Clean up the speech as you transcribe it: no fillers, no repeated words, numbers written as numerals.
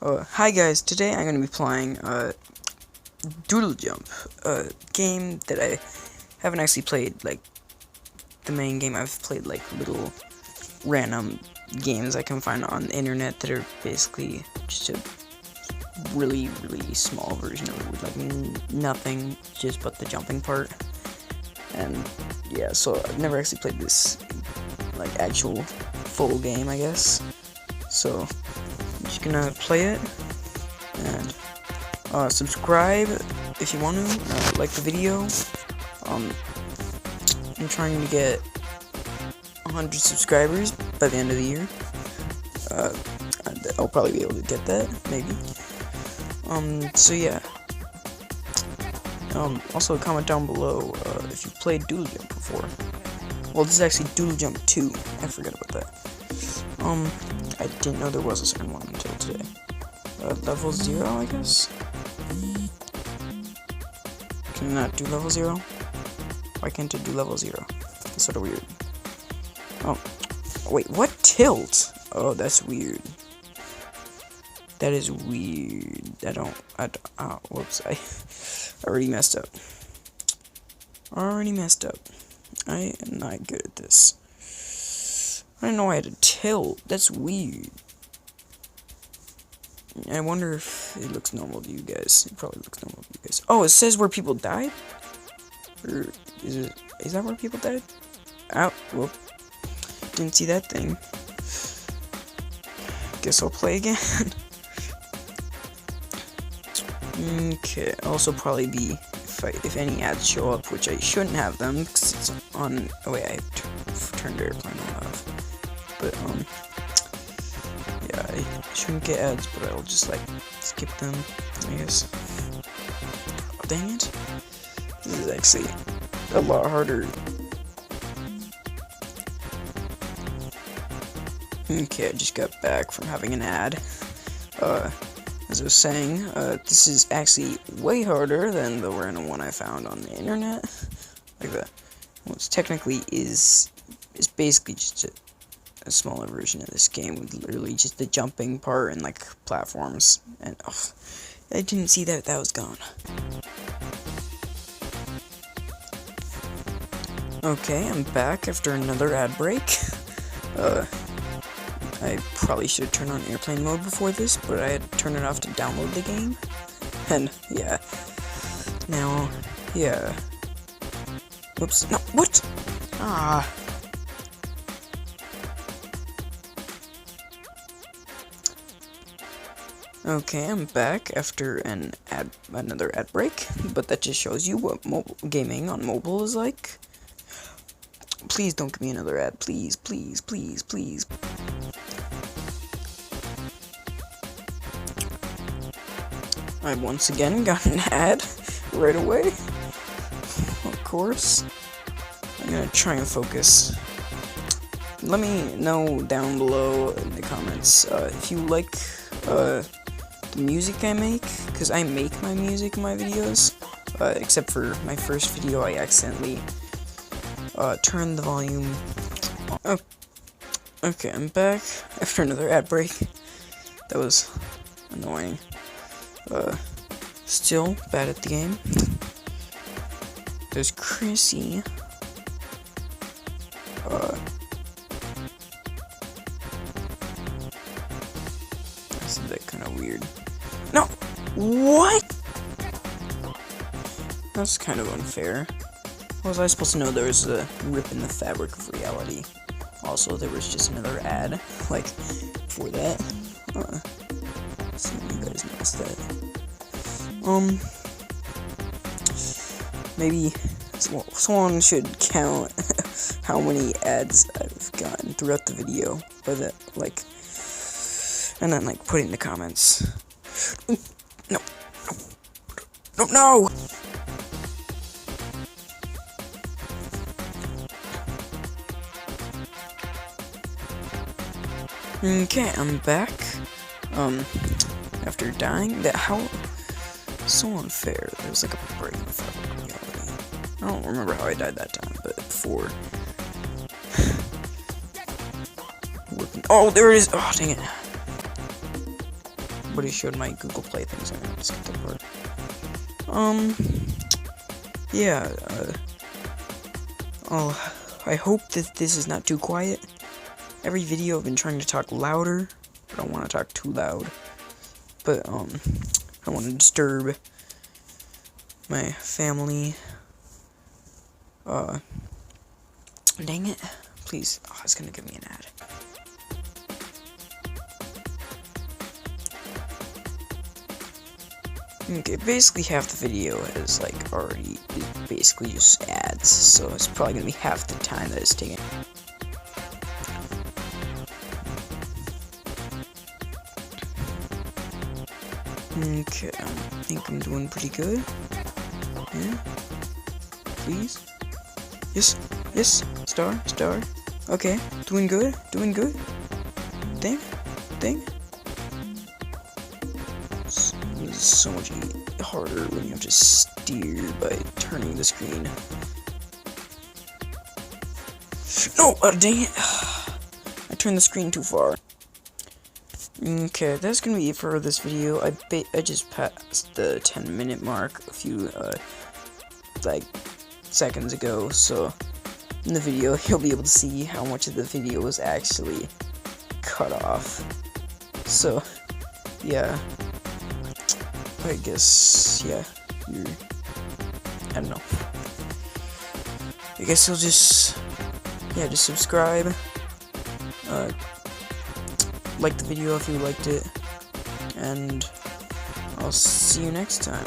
Hi guys, today I'm going to be playing Doodle Jump, a game that I haven't actually played, like, the main game. I've played, like, little random games I can find on the internet that are basically just a really, really small version of it with, like, nothing just but the jumping part. And, yeah, so I've never actually played this, like, actual full game, I guess. So I'm just gonna play it, and subscribe if you want to, like the video. I'm trying to get 100 subscribers by the end of the year. I'll probably be able to get that, maybe. So yeah. Also comment down below if you've played Doodle Jump before. Well, this is actually Doodle Jump 2. I forgot about that. I didn't know there was a second one until today. Level 0, I guess? Can I not do level 0? Why can't it do level 0? That's sort of weird. Oh, wait, what? Tilt? Oh, that's weird. That is weird. Oh, whoops, I already messed up. I am not good at this. I didn't know I had to tilt. That's weird. I wonder if it looks normal to you guys. It probably looks normal to you guys. Oh, it says where people died? Or is that where people died? Ow, whoop. Didn't see that thing. Guess I'll play again. Okay, I'll also probably be, if any ads show up, which I shouldn't have them, because it's on, oh wait, I turned airplane off. But, yeah, I shouldn't get ads, but I'll just, like, skip them, I guess. Oh, dang it. This is actually a lot harder. Okay, I just got back from having an ad. As I was saying, this is actually way harder than the random one I found on the internet. Like the, well, it's technically is basically just a smaller version of this game with literally just the jumping part and like platforms. And oh, I didn't see that was gone. Okay, I'm back after another ad break. I probably should have turned on airplane mode before this, but I had to turn it off to download the game. And, yeah. Now, yeah. Whoops. No, what? Ah. Okay, I'm back after another ad break, but that just shows you what gaming on mobile is like. Please don't give me another ad. Please, please, please, please. I once again got an ad right away. Of course. I'm gonna try and focus. Let me know down below in the comments if you like the music I make, because I make my music in my videos. Except for my first video, I accidentally turned the volume on. Oh. Okay, I'm back after another ad break. That was annoying. Still bad at the game. There's Chrissy. I said that kind of weird. No! What? That's kind of unfair. How was I supposed to know there was a rip in the fabric of reality? Also, there was just another ad, like, for that. So you guys noticed that. Maybe someone should count how many ads I've gotten throughout the video, or that, like, and then, like, put it in the comments. No. No, no! Okay, I'm back. After dying, how so unfair. There was like a break in the fabric of reality. I don't remember how I died that time, but before. Oh, there it is. Oh, dang it. but it showed my Google Play things. I'm gonna skip that part. Yeah, I hope that this is not too quiet. Every video I've been trying to talk louder. I don't want to talk too loud. But, I don't want to disturb my family. Dang it. Please. Oh, it's gonna give me an ad. Okay, basically half the video is like already basically just ads, so it's probably gonna be half the time that it's taking. Okay, I think I'm doing pretty good. Yeah. Please. Yes, yes, star. Okay, doing good. Dang. This is so much harder when you have to steer by turning the screen. No, dang it. I turned the screen too far. Okay, that's gonna be it for this video. I just passed the 10-minute mark a few, like, seconds ago, so in the video, you'll be able to see how much of the video was actually cut off. So, yeah. I guess, yeah, I don't know. I guess you'll just subscribe, like the video if you liked it, and I'll see you next time.